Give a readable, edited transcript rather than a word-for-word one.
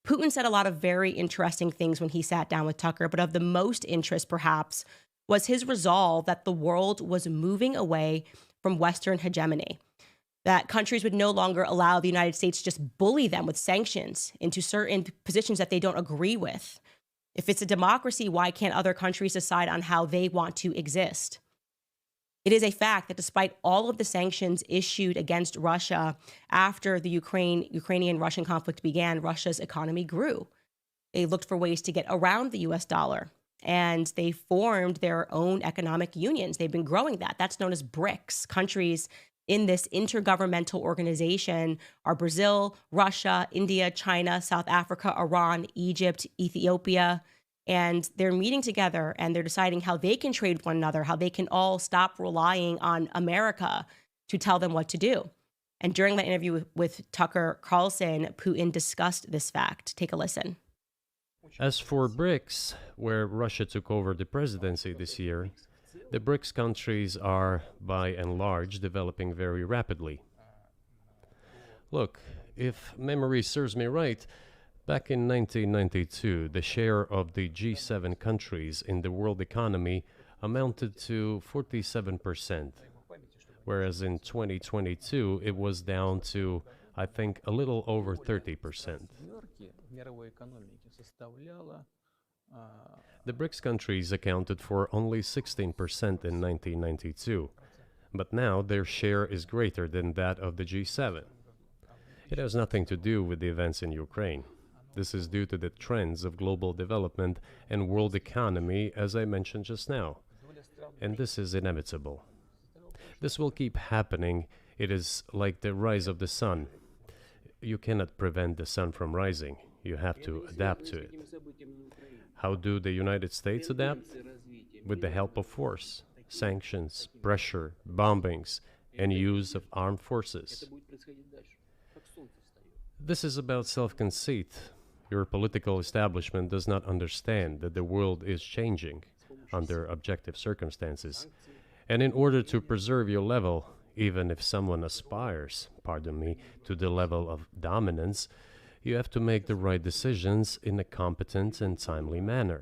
Putin said a lot of very interesting things when he sat down with Tucker, but of the most interest, perhaps, was his resolve that the world was moving away from Western hegemony, that countries would no longer allow the United States to just bully them with sanctions into certain positions that they don't agree with. If it's a democracy, why can't other countries decide on how they want to exist? It is a fact that despite all of the sanctions issued against Russia after the Ukrainian-Russian conflict began, Russia's economy grew. They looked for ways to get around the US dollar, and they formed their own economic unions. They've been growing that. That's known as BRICS. Countries in this intergovernmental organization are Brazil, Russia, India, China, South Africa, Iran, Egypt, Ethiopia. And they're meeting together and they're deciding how they can trade with one another, how they can all stop relying on America to tell them what to do. And during that interview with Tucker Carlson, Putin discussed this fact. Take a listen. As for BRICS, where Russia took over the presidency this year, the BRICS countries are, by and large, developing very rapidly. Look, if memory serves me right, back in 1992, the share of the G7 countries in the world economy amounted to 47%, whereas in 2022 it was down to, I think, a little over 30%. The BRICS countries accounted for only 16% in 1992, but now their share is greater than that of the G7. It has nothing to do with the events in Ukraine. This is due to the trends of global development and world economy, as I mentioned just now. And this is inevitable. This will keep happening. It is like the rise of the sun. You cannot prevent the sun from rising. You have to adapt to it. How do the United States adapt? With the help of force, sanctions, pressure, bombings, and use of armed forces. This is about self-conceit. Your political establishment does not understand that the world is changing under objective circumstances. And in order to preserve your level, even if someone aspires, pardon me, to the level of dominance, you have to make the right decisions in a competent and timely manner.